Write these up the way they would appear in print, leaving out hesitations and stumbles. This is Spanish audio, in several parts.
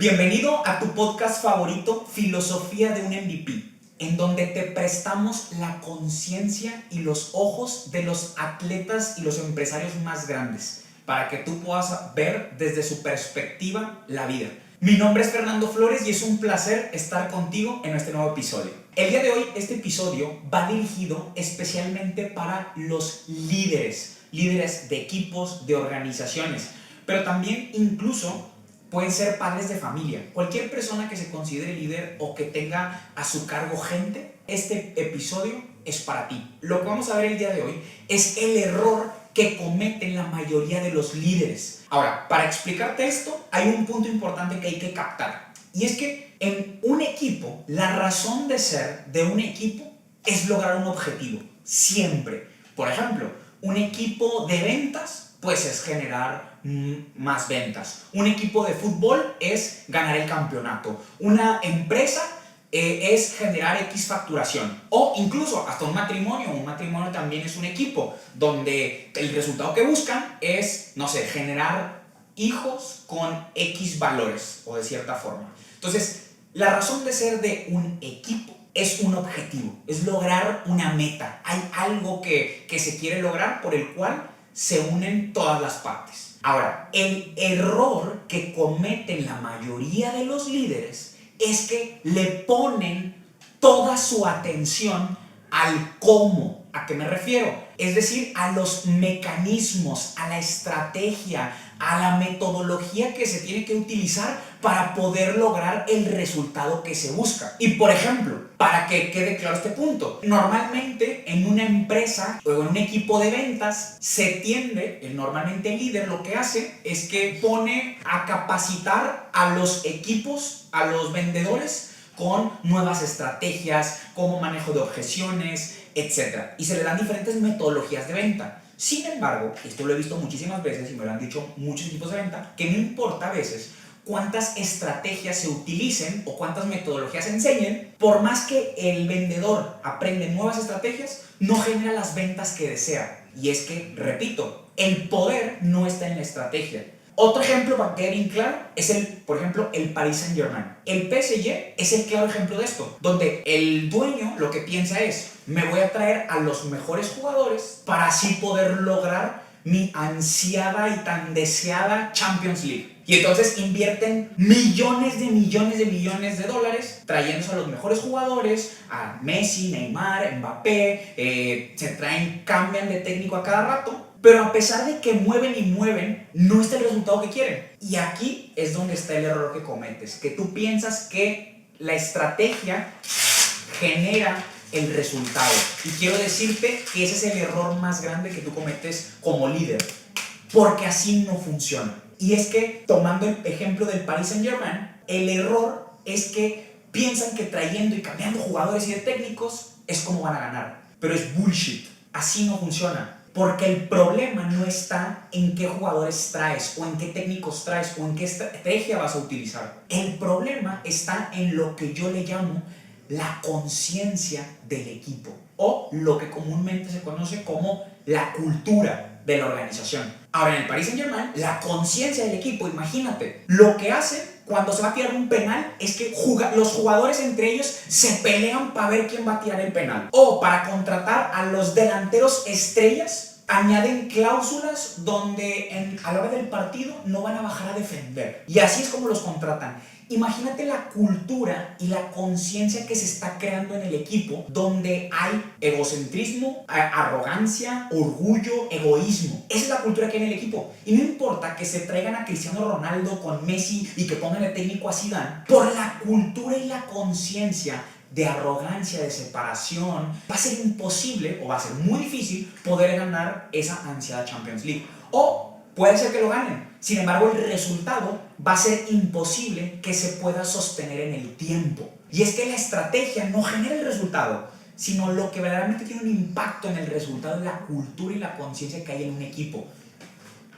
Bienvenido a tu podcast favorito, Filosofía de un MVP, en donde te prestamos la conciencia y los ojos de los atletas y los empresarios más grandes, para que tú puedas ver desde su perspectiva la vida. Mi nombre es Fernando Flores y es un placer estar contigo en este nuevo episodio. El día de hoy, este episodio va dirigido especialmente para los líderes de equipos, de organizaciones, pero también incluso pueden ser padres de familia. Cualquier persona que se considere líder o que tenga a su cargo gente, este episodio es para ti. Lo que vamos a ver el día de hoy es el error que cometen la mayoría de los líderes. Ahora, para explicarte esto, hay un punto importante que hay que captar. Y es que en un equipo, la razón de ser de un equipo es lograr un objetivo. Siempre. Por ejemplo, un equipo de ventas pues es generar más ventas. Un equipo de fútbol es ganar el campeonato. Una empresa es generar X facturación. O incluso hasta un matrimonio. Un matrimonio también es un equipo donde el resultado que buscan es, no sé, generar hijos con X valores o de cierta forma. Entonces, la razón de ser de un equipo es un objetivo, es lograr una meta. Hay algo que se quiere lograr por el cual se unen todas las partes. Ahora, el error que cometen la mayoría de los líderes es que le ponen toda su atención al cómo. ¿A qué me refiero? Es decir, a los mecanismos, a la estrategia, a la metodología que se tiene que utilizar para poder lograr el resultado que se busca. Y por ejemplo, para que quede claro este punto, normalmente en una empresa o en un equipo de ventas se tiende, normalmente el líder lo que hace es que pone a capacitar a los equipos, a los vendedores, con nuevas estrategias, como manejo de objeciones, etc. Y se le dan diferentes metodologías de venta. Sin embargo, esto lo he visto muchísimas veces y me lo han dicho muchos equipos de venta, que no importa a veces cuántas estrategias se utilicen o cuántas metodologías se enseñen, por más que el vendedor aprende nuevas estrategias, no genera las ventas que desea. Y es que, repito, el poder no está en la estrategia. Otro ejemplo para que quede bien claro es por ejemplo, el Paris Saint-Germain. El PSG es el claro ejemplo de esto, donde el dueño lo que piensa es, me voy a traer a los mejores jugadores para así poder lograr mi ansiada y tan deseada Champions League. Y entonces invierten millones de dólares trayéndose a los mejores jugadores, a Messi, Neymar, Mbappé, cambian de técnico a cada rato. Pero a pesar de que mueven y mueven, no está el resultado que quieren. Y aquí es donde está el error que cometes, que tú piensas que la estrategia genera el resultado. Y quiero decirte que ese es el error más grande que tú cometes como líder, porque así no funciona. Y es que, tomando el ejemplo del Paris Saint-Germain, el error es que piensan que trayendo y cambiando jugadores y de técnicos es como van a ganar. Pero es bullshit. Así no funciona. Porque el problema no está en qué jugadores traes, o en qué técnicos traes, o en qué estrategia vas a utilizar. El problema está en lo que yo le llamo la conciencia del equipo, o lo que comúnmente se conoce como la cultura de la organización. Ahora, en el Paris Saint-Germain, la conciencia del equipo, imagínate, lo que hacen cuando se va a tirar un penal es que los jugadores entre ellos se pelean para ver quién va a tirar el penal. O para contratar a los delanteros estrellas, añaden cláusulas donde a la hora del partido no van a bajar a defender. Y así es como los contratan. Imagínate la cultura y la conciencia que se está creando en el equipo, donde hay egocentrismo, arrogancia, orgullo, egoísmo. Esa es la cultura que hay en el equipo. Y no importa que se traigan a Cristiano Ronaldo con Messi y que pongan el técnico a Zidane, por la cultura y la conciencia de arrogancia, de separación, va a ser imposible o va a ser muy difícil poder ganar esa ansiada Champions League. O puede ser que lo ganen. Sin embargo, el resultado va a ser imposible que se pueda sostener en el tiempo. Y es que la estrategia no genera el resultado, sino lo que verdaderamente tiene un impacto en el resultado es la cultura y la conciencia que hay en un equipo.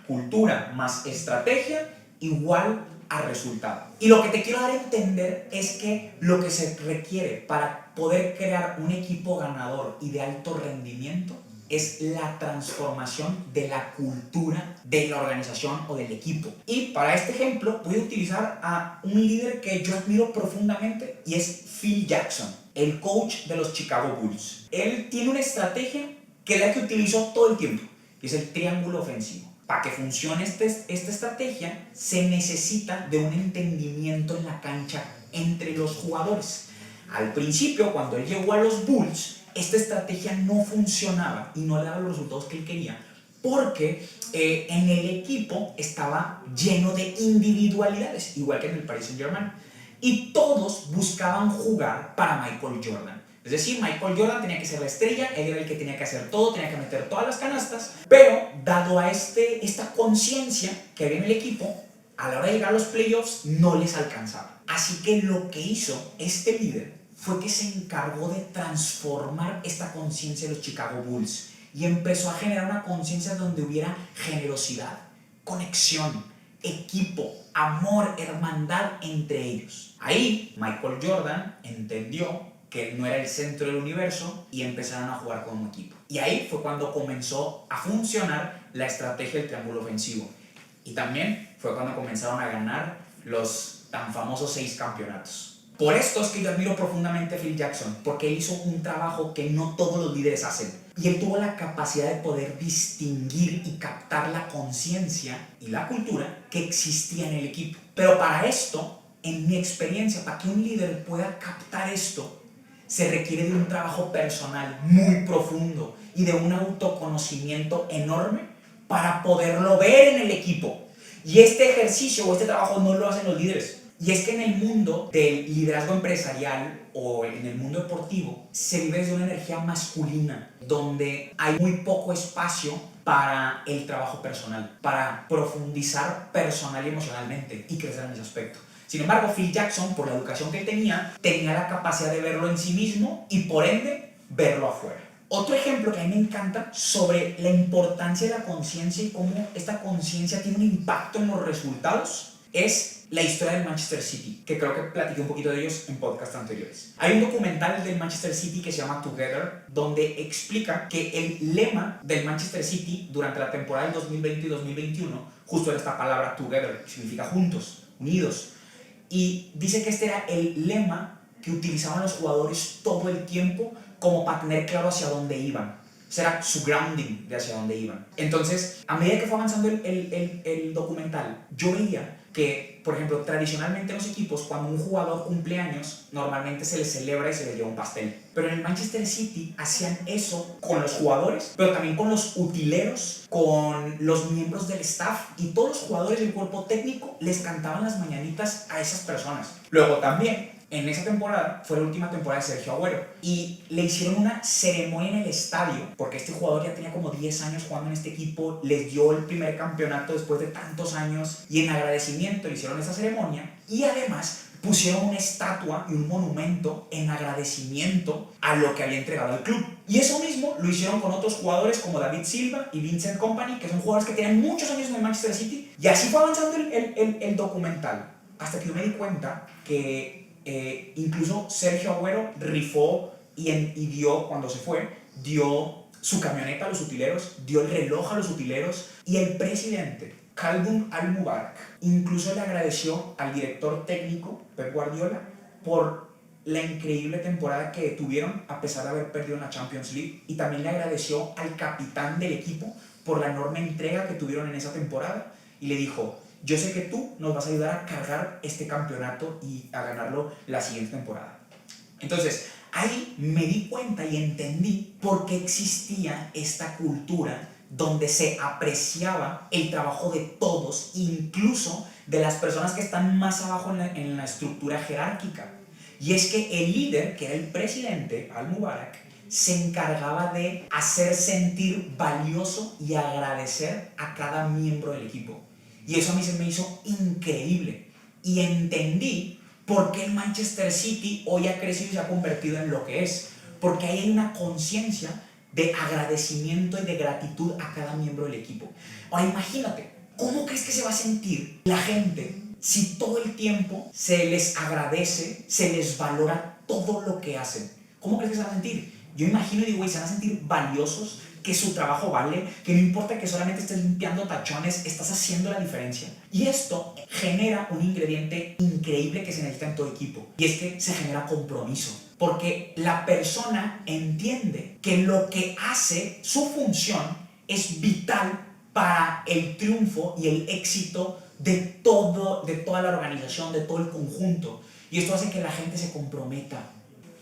Cultura más estrategia igual a resultado. Y lo que te quiero dar a entender es que lo que se requiere para poder crear un equipo ganador y de alto rendimiento es la transformación de la cultura de la organización o del equipo. Y para este ejemplo voy a utilizar a un líder que yo admiro profundamente y es Phil Jackson, el coach de los Chicago Bulls. Él tiene una estrategia que es la que utilizó todo el tiempo, que es el triángulo ofensivo. Para que funcione esta estrategia se necesita de un entendimiento en la cancha entre los jugadores. Al principio, cuando él llegó a los Bulls, esta estrategia no funcionaba y no le daba los resultados que él quería porque en el equipo estaba lleno de individualidades, igual que en el Paris Saint-Germain, y todos buscaban jugar para Michael Jordan. Es decir, Michael Jordan tenía que ser la estrella, él era el que tenía que hacer todo, tenía que meter todas las canastas, pero dado a esta conciencia que había en el equipo, a la hora de llegar a los playoffs no les alcanzaba. Así que lo que hizo este líder fue que se encargó de transformar esta conciencia de los Chicago Bulls y empezó a generar una conciencia donde hubiera generosidad, conexión, equipo, amor, hermandad entre ellos. Ahí Michael Jordan entendió que él no era el centro del universo y empezaron a jugar como equipo. Y ahí fue cuando comenzó a funcionar la estrategia del triángulo ofensivo. Y también fue cuando comenzaron a ganar los tan famosos 6 campeonatos. Por esto es que yo admiro profundamente a Phil Jackson, porque él hizo un trabajo que no todos los líderes hacen. Y él tuvo la capacidad de poder distinguir y captar la conciencia y la cultura que existía en el equipo. Pero para esto, en mi experiencia, para que un líder pueda captar esto, se requiere de un trabajo personal muy profundo y de un autoconocimiento enorme para poderlo ver en el equipo. Y este ejercicio o este trabajo no lo hacen los líderes. Y es que en el mundo del liderazgo empresarial o en el mundo deportivo se vive desde una energía masculina, donde hay muy poco espacio para el trabajo personal, para profundizar personal y emocionalmente y crecer en ese aspecto. Sin embargo, Phil Jackson, por la educación que él tenía la capacidad de verlo en sí mismo y por ende verlo afuera. Otro ejemplo que a mí me encanta sobre la importancia de la conciencia y cómo esta conciencia tiene un impacto en los resultados es la historia del Manchester City, que creo que platiqué un poquito de ellos en podcasts anteriores. Hay un documental del Manchester City que se llama Together, donde explica que el lema del Manchester City durante la temporada del 2020 y 2021 justo era esta palabra Together, que significa juntos, unidos. Y dice que este era el lema que utilizaban los jugadores todo el tiempo como para tener claro hacia dónde iban. O sea, era su grounding de hacia dónde iban. Entonces, a medida que fue avanzando el documental, yo veía que, por ejemplo, tradicionalmente en los equipos, cuando un jugador cumple años, normalmente se le celebra y se le lleva un pastel. Pero en el Manchester City hacían eso con los jugadores, pero también con los utileros, con los miembros del staff, y todos los jugadores del cuerpo técnico les cantaban las mañanitas a esas personas. Luego también, en esa temporada, fue la última temporada de Sergio Agüero, y le hicieron una ceremonia en el estadio, porque este jugador ya tenía como 10 años jugando en este equipo, les dio el primer campeonato después de tantos años, y en agradecimiento le hicieron esa ceremonia, y además pusieron una estatua y un monumento en agradecimiento a lo que había entregado al club. Y eso mismo lo hicieron con otros jugadores como David Silva y Vincent Kompany, que son jugadores que tienen muchos años en el Manchester City, y así fue avanzando el documental, hasta que yo me di cuenta que incluso Sergio Agüero rifó y dio, cuando se fue, dio su camioneta a los utileros, dio el reloj a los utileros, y el presidente Khaldoon Al-Mubarak incluso le agradeció al director técnico Pep Guardiola por la increíble temporada que tuvieron a pesar de haber perdido en la Champions League, y también le agradeció al capitán del equipo por la enorme entrega que tuvieron en esa temporada, y le dijo: yo sé que tú nos vas a ayudar a cargar este campeonato y a ganarlo la siguiente temporada. Entonces, ahí me di cuenta y entendí por qué existía esta cultura donde se apreciaba el trabajo de todos, incluso de las personas que están más abajo en la estructura jerárquica. Y es que el líder, que era el presidente, Al-Mubarak, se encargaba de hacer sentir valioso y agradecer a cada miembro del equipo. Y eso a mí se me hizo increíble. Y entendí por qué el Manchester City hoy ha crecido y se ha convertido en lo que es. Porque ahí hay una conciencia de agradecimiento y de gratitud a cada miembro del equipo. Ahora imagínate, ¿cómo crees que se va a sentir la gente si todo el tiempo se les agradece, se les valora todo lo que hacen? ¿Cómo crees que se van a sentir? Yo imagino y digo, güey, se van a sentir valiosos, que su trabajo vale, que no importa que solamente estés limpiando tachones, estás haciendo la diferencia. Y esto genera un ingrediente increíble que se necesita en todo equipo, y es que se genera compromiso. Porque la persona entiende que lo que hace, su función, es vital para el triunfo y el éxito de toda la organización, de todo el conjunto. Y esto hace que la gente se comprometa.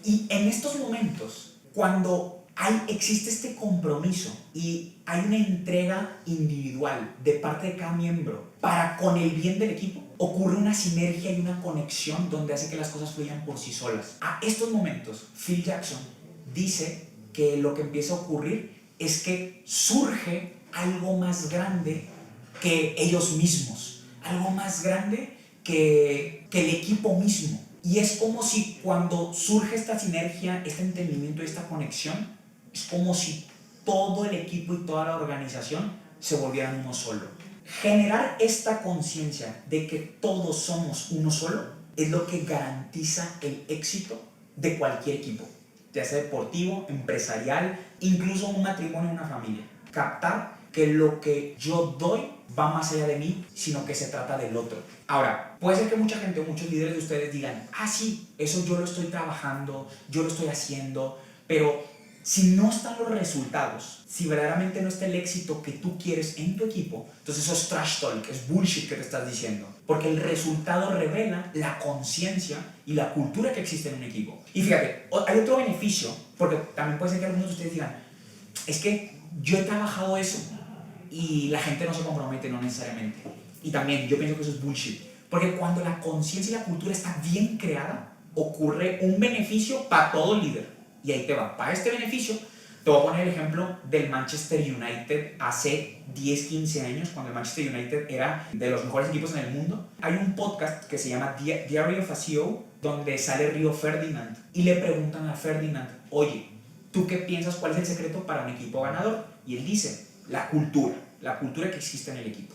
Y en estos momentos, cuando existe este compromiso y hay una entrega individual de parte de cada miembro para con el bien del equipo, ocurre una sinergia y una conexión donde hace que las cosas fluyan por sí solas. A estos momentos, Phil Jackson dice que lo que empieza a ocurrir es que surge algo más grande que ellos mismos, algo más grande que el equipo mismo. Y es como si cuando surge esta sinergia, este entendimiento y esta conexión, es como si todo el equipo y toda la organización se volvieran uno solo. Generar esta conciencia de que todos somos uno solo es lo que garantiza el éxito de cualquier equipo, ya sea deportivo, empresarial, incluso un matrimonio o una familia. Captar que lo que yo doy va más allá de mí, sino que se trata del otro. Ahora, puede ser que mucha gente o muchos líderes de ustedes digan, sí, eso yo lo estoy trabajando, yo lo estoy haciendo, pero si no están los resultados, si verdaderamente no está el éxito que tú quieres en tu equipo, entonces eso es trash talk, es bullshit que te estás diciendo. Porque el resultado revela la conciencia y la cultura que existe en un equipo. Y fíjate, hay otro beneficio, porque también puede ser que algunos de ustedes digan, es que yo he trabajado eso y la gente no se compromete, no necesariamente. Y también yo pienso que eso es bullshit. Porque cuando la conciencia y la cultura está bien creada, ocurre un beneficio para todo líder. Y ahí te va. Para este beneficio, te voy a poner el ejemplo del Manchester United hace 10, 15 años, cuando el Manchester United era de los mejores equipos en el mundo. Hay un podcast que se llama Diary of a CEO, donde sale Río Ferdinand. Y le preguntan a Ferdinand, oye, ¿tú qué piensas? ¿Cuál es el secreto para un equipo ganador? Y él dice, la cultura que existe en el equipo.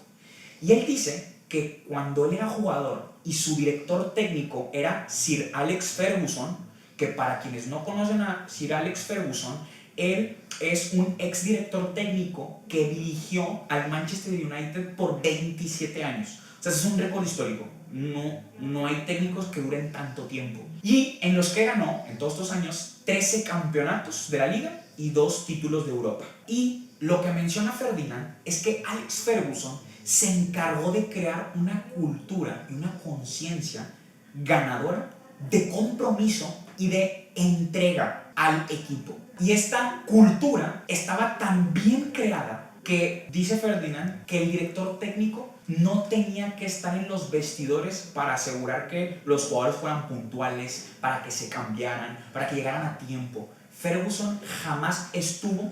Y él dice que cuando él era jugador y su director técnico era Sir Alex Ferguson, que para quienes no conocen a Sir Alex Ferguson, él es un exdirector técnico que dirigió al Manchester United por 27 años. O sea, ese es un récord histórico. No hay técnicos que duren tanto tiempo. Y en los que ganó, en todos estos años, 13 campeonatos de la liga y 2 títulos de Europa. Y lo que menciona Ferdinand es que Alex Ferguson se encargó de crear una cultura y una conciencia ganadora de compromiso y de entrega al equipo. Y esta cultura estaba tan bien creada que dice Ferdinand que el director técnico no tenía que estar en los vestidores para asegurar que los jugadores fueran puntuales, para que se cambiaran, para que llegaran a tiempo. Ferguson jamás estuvo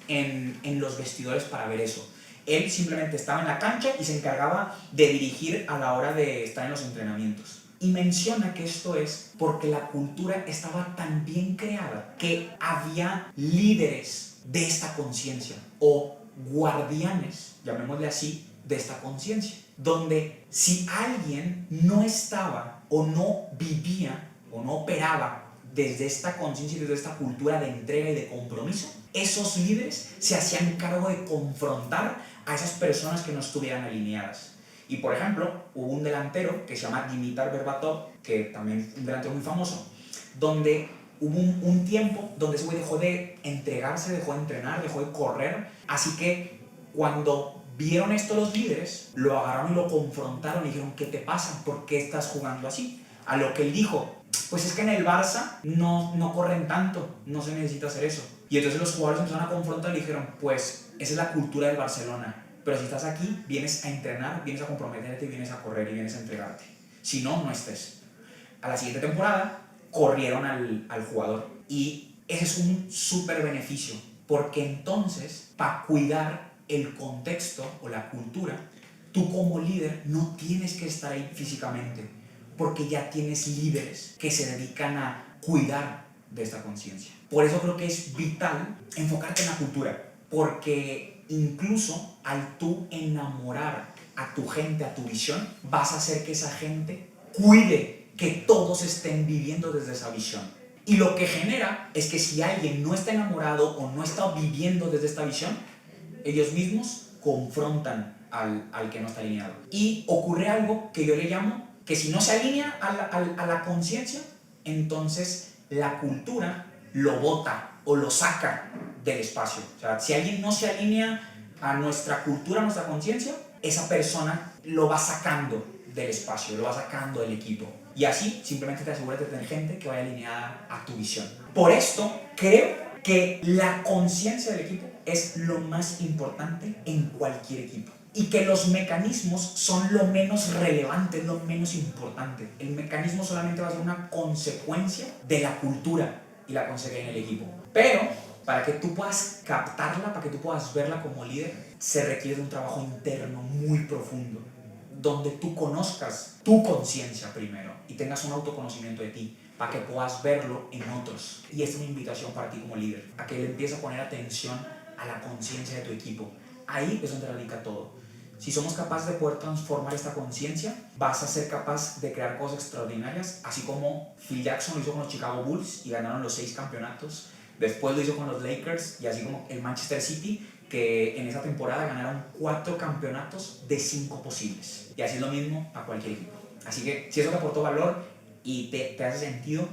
en los vestidores para ver eso. Él simplemente estaba en la cancha y se encargaba de dirigir a la hora de estar en los entrenamientos. Y menciona que esto es porque la cultura estaba tan bien creada que había líderes de esta conciencia o guardianes, llamémosle así, de esta conciencia, donde si alguien no estaba o no vivía o no operaba desde esta conciencia y desde esta cultura de entrega y de compromiso, esos líderes se hacían cargo de confrontar a esas personas que no estuvieran alineadas. Y por ejemplo, hubo un delantero que se llama Dimitar Berbatov, que también es un delantero muy famoso, donde hubo un tiempo donde ese güey dejó de entregarse, dejó de entrenar, dejó de correr. Así que cuando vieron esto los líderes, lo agarraron y lo confrontaron y dijeron, ¿qué te pasa? ¿Por qué estás jugando así? A lo que él dijo, pues es que en el Barça no corren tanto, no se necesita hacer eso. Y entonces los jugadores empezaron a confrontar y dijeron, pues esa es la cultura del Barcelona. Pero si estás aquí, vienes a entrenar, vienes a comprometerte, vienes a correr y vienes a entregarte. Si no, no estés. A la siguiente temporada, corrieron al jugador. Y ese es un súper beneficio, porque entonces, para cuidar el contexto o la cultura, tú como líder no tienes que estar ahí físicamente, porque ya tienes líderes que se dedican a cuidar de esta conciencia. Por eso creo que es vital enfocarte en la cultura, porque incluso al tú enamorar a tu gente, a tu visión, vas a hacer que esa gente cuide que todos estén viviendo desde esa visión. Y lo que genera es que si alguien no está enamorado o no está viviendo desde esta visión, ellos mismos confrontan al que no está alineado. Y ocurre algo que yo le llamo que si no se alinea a la conciencia, entonces la cultura lo bota o lo saca del espacio. O sea, si alguien no se alinea a nuestra cultura, a nuestra conciencia, esa persona lo va sacando del espacio, lo va sacando del equipo. Y así simplemente te aseguras de tener gente que vaya alineada a tu visión. Por esto, creo que la conciencia del equipo es lo más importante en cualquier equipo. Y que los mecanismos son lo menos relevante, lo menos importante. El mecanismo solamente va a ser una consecuencia de la cultura y la consecuencia en el equipo. Pero para que tú puedas captarla, para que tú puedas verla como líder, se requiere de un trabajo interno muy profundo, donde tú conozcas tu conciencia primero y tengas un autoconocimiento de ti, para que puedas verlo en otros. Y esta es una invitación para ti como líder, a que le empieces a poner atención a la conciencia de tu equipo. Ahí es donde radica todo. Si somos capaces de poder transformar esta conciencia, vas a ser capaz de crear cosas extraordinarias, así como Phil Jackson lo hizo con los Chicago Bulls y ganaron los 6 campeonatos. Después lo hizo con los Lakers y así como el Manchester City, que en esa temporada ganaron 4 campeonatos de 5 posibles. Y así es lo mismo a cualquier equipo. Así que si eso te aportó valor y te hace sentido,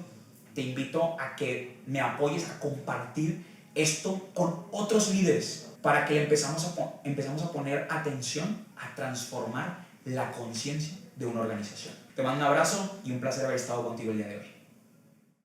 te invito a que me apoyes a compartir esto con otros líderes para que empezamos a poner atención a transformar la conciencia de una organización. Te mando un abrazo y un placer haber estado contigo el día de hoy.